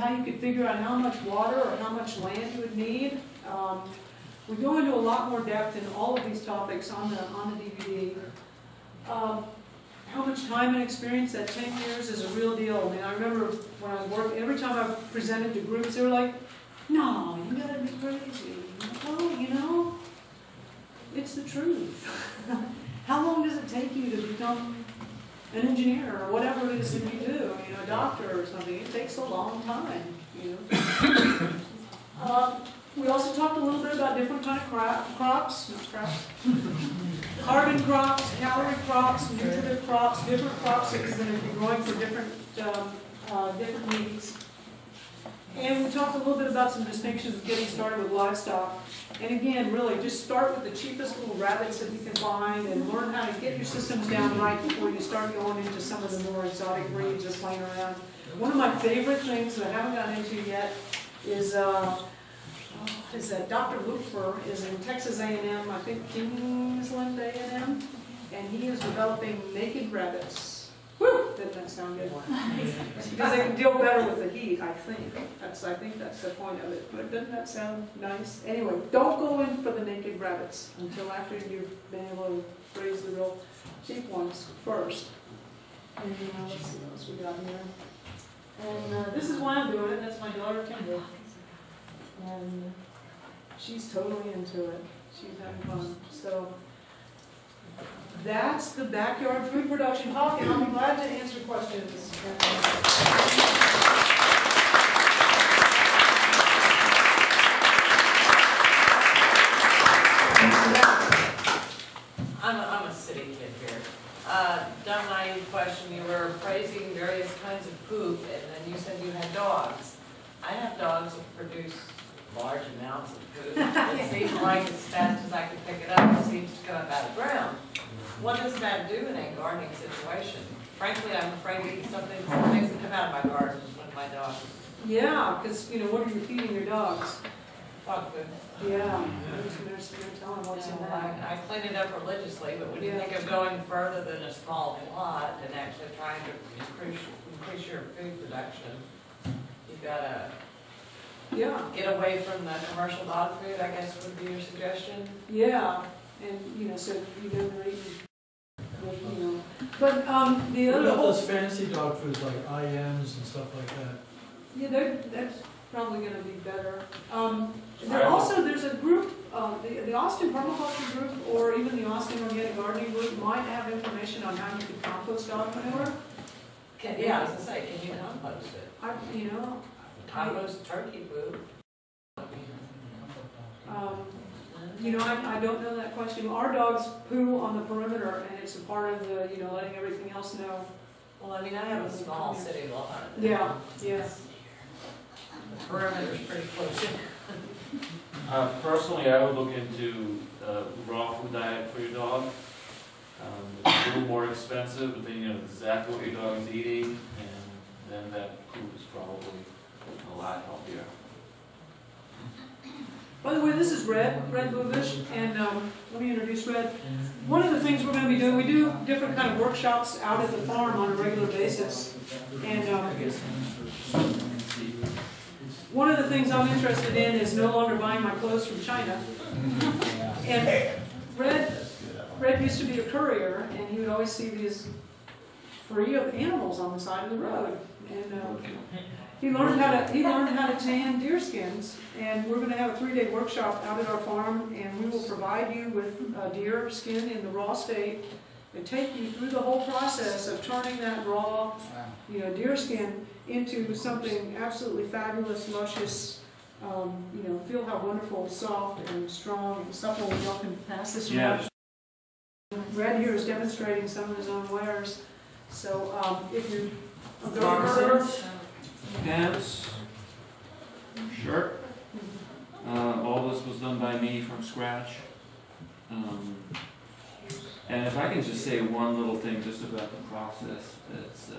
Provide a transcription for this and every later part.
how you could figure out how much water or how much land you would need. We go into a lot more depth in all of these topics on the DVD. How much time and experience, that 10 years is a real deal. I mean, I remember when I was working, every time I presented to groups, they were like, no, you gotta be crazy. Well, you know, it's the truth. How long does it take you to become an engineer or whatever it is that you do? You know, a doctor or something. It takes a long time, you know. We also talked a little bit about different kind of crops, not crops, carbon crops, calorie crops, nutritive crops, different crops that you're going to be growing for different needs. And we talked a little bit about some distinctions of getting started with livestock. And again, really, just start with the cheapest little rabbits that you can find and learn how to get your systems down right before you start going into some of the more exotic breeds or playing around. One of my favorite things that I haven't gotten into yet is that Dr. Lupfer is in Texas A&M, I think Kingsland A&M, and he is developing naked rabbits. Woo! Doesn't that sound good? Because they can deal better with the heat, I think. I think that's the point of it. But doesn't that sound nice? Anyway, don't go in for the naked rabbits until after you've been able to raise the real cheap ones first. And let's see what else we got here. And this is why I'm doing it. That's my daughter, Kendra. And she's totally into it. She's having fun. So that's the backyard food production talk, and I'll be glad to answer questions. I'm a city kid here. Dumb naive question. You were praising various kinds of poop, and then you said you had dogs. I have dogs that produce large amounts of food. It seems like as fast as I can pick it up, it seems to come up out of the ground. What does that do in a gardening situation? Frankly, I'm afraid to eat something that makes it come out of my garden with my dogs. Yeah, because, you know, what are you feeding your dogs? Dog food. Yeah, they're telling what's in that. I clean it up religiously, but when you think of going further than a small plot and actually trying to increase your food production, you've got to get away from the commercial dog food, I guess would be your suggestion? Yeah, and, you know, so you know they're eating, you know. But the what other... about those fancy dog foods like IMs and stuff like that? Yeah, that's probably going to be better. There's a group, the Austin Permaculture Group, or even the Austin Organic Gardening Group might have information on how you can compost dog manure. Yeah, I was going to say, can you compost it? Compost turkey food. You know, I don't know that question. Our dogs poo on the perimeter, and it's a part of the, you know, letting everything else know. Well, I mean, I have a small city lot. Yeah, yes. The perimeter's pretty close in. Personally, I would look into raw food diet for your dog. It's a little more expensive, but then you know exactly what your dog is eating, and then that food is probably a lot healthier. By the way, this is Red Bluebush, and let me introduce Red. One of the things we're going to be doing, we do different kind of workshops out at the farm on a regular basis, and one of the things I'm interested in is no longer buying my clothes from China. And Red used to be a courier, and he would always see these free of animals on the side of the road. And he learned how to tan deer skins, and we're going to have a 3-day workshop out at our farm, and we will provide you with deer skin in the raw state and take you through the whole process of turning that raw, you know, deer skin into something absolutely fabulous, luscious. You know, feel how wonderful, soft, and strong, and supple. Y'all can pass this around. Red here is demonstrating some of his own wares. So if you Pants, shirt. All this was done by me from scratch. And if I can just say one little thing just about the process, that's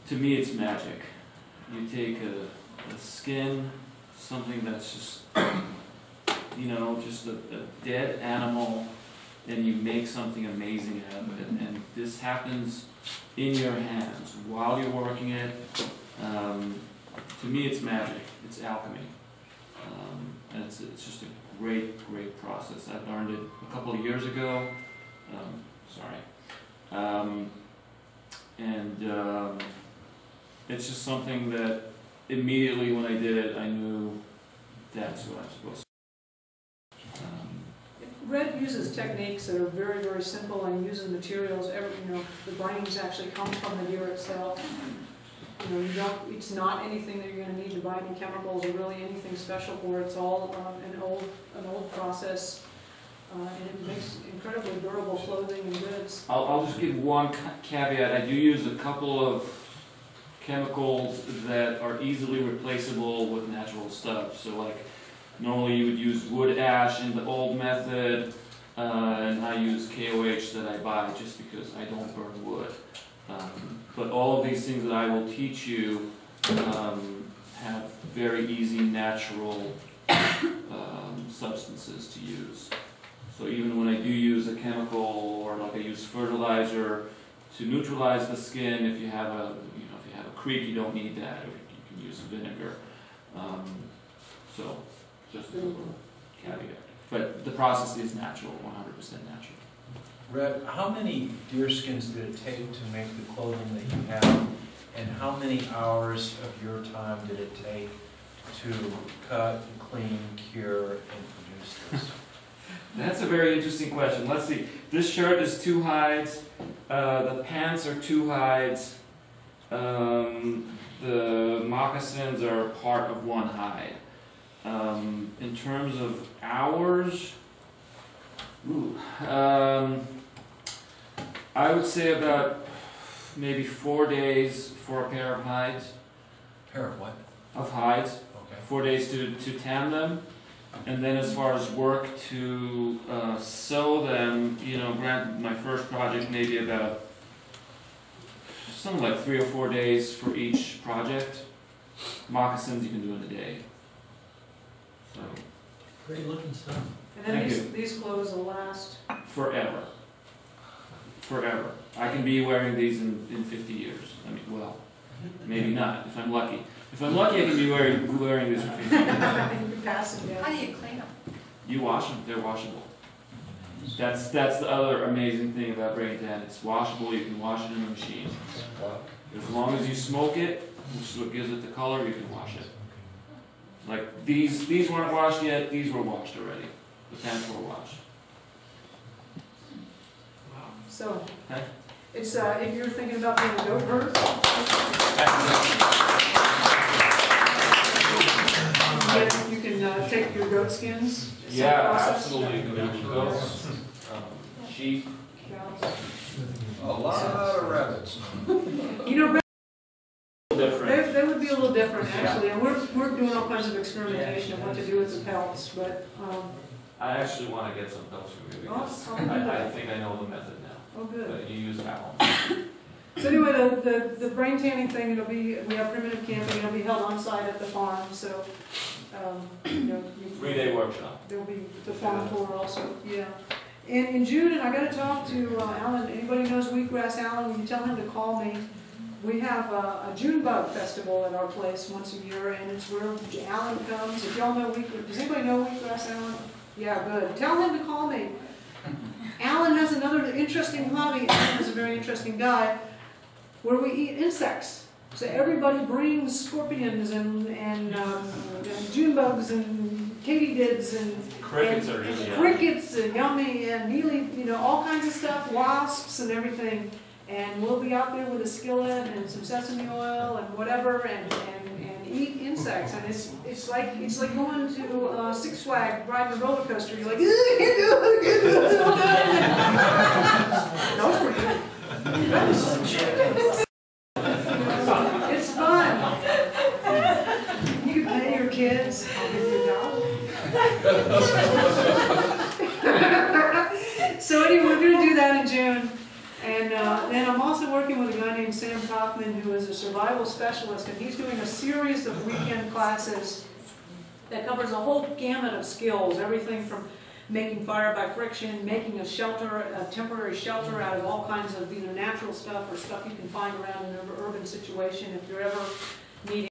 to me it's magic. You take a skin, something that's just, you know, just a dead animal, and you make something amazing out of it. And this happens in your hands while you're working it. To me, it's magic. It's alchemy. And it's just a great process. I learned it a couple of years ago. It's just something that immediately when I did it, I knew that's what I'm supposed to do. Red uses techniques that are very simple and uses materials. The brains actually come from the deer itself. It's not anything that you're going to need to buy any chemicals or really anything special for. It's all an old process, and it makes incredibly durable clothing and goods. I'll just give one caveat. I do use a couple of chemicals that are easily replaceable with natural stuff. So like normally you would use wood ash in the old method, and I use KOH that I buy just because I don't burn wood. But all of these things that I will teach you have very easy natural substances to use. So even when I do use a chemical, or like I use fertilizer to neutralize the skin, if you have a creek, you don't need that, or you can use vinegar. So just a little caveat. But the process is natural, 100% natural. Red, how many deer skins did it take to make the clothing that you have, and how many hours of your time did it take to cut, clean, cure, and produce this? That's a very interesting question. Let's see. This shirt is 2 hides. The pants are 2 hides. The moccasins are part of 1 hide. In terms of hours, I would say about maybe 4 days for a pair of hides. Pair of what? Of hides. Okay. 4 days to tan them. And then as far as work to sew them, granted my first project maybe about something like 3 or 4 days for each project. Moccasins you can do in a day. So Great looking stuff. And then these clothes will last forever. Forever. I can be wearing these in 50 years. I mean, well, maybe not, if I'm lucky. If I'm lucky, I can be wearing these for 50 years. How do you clean them? You wash them, they're washable. That's the other amazing thing about brain tan. It's washable, you can wash it in the machine. As long as you smoke it, which is what gives it the color, you can wash it. Like these weren't washed yet, these were washed already. The pants were washed. So, Okay. it's if you're thinking about being a goat herd, you can take your goat skins. Yeah, absolutely. Goats, sheep. Cows. A lot of rabbits. Different. They would be a little different actually, and we're doing all kinds of experimentation of what to do with the pelts, but I actually want to get some pelts from you because I think I know the method now. oh good. But you use alum. So anyway, the brain tanning thing, we have primitive camping, it'll be held on site at the farm, so, 3-day workshop. There'll be the farm tour also, yeah. And in June, and I gotta talk to Alan, anybody knows Wheatgrass Alan, will you tell him to call me? We have a June bug festival at our place once a year, and it's where Alan comes. If y'all know Wheatgrass, does anybody know Wheatgrass Alan? Yeah, good. Tell him to call me. Alan has another interesting hobby. Alan is a very interesting guy, where we eat insects. So everybody brings scorpions and June bugs and katydids and Crickets are really yummy. crickets and yummy and mealy, all kinds of stuff, wasps and everything. And we'll be out there with a skillet and some sesame oil and whatever and eat insects. And it's like going to Six Flags, riding a roller coaster. You're like, that was pretty good. It's fun. You can pay your kids. I'll give you a dollar. So anyway, we're going to do that in June. And then I'm also working with a guy named Sam Kaufman, who is a survival specialist, and he's doing a series of weekend classes that covers a whole gamut of skills, everything from making fire by friction, making a shelter, a temporary shelter out of all kinds of either natural stuff or stuff you can find around in an urban situation if you're ever needing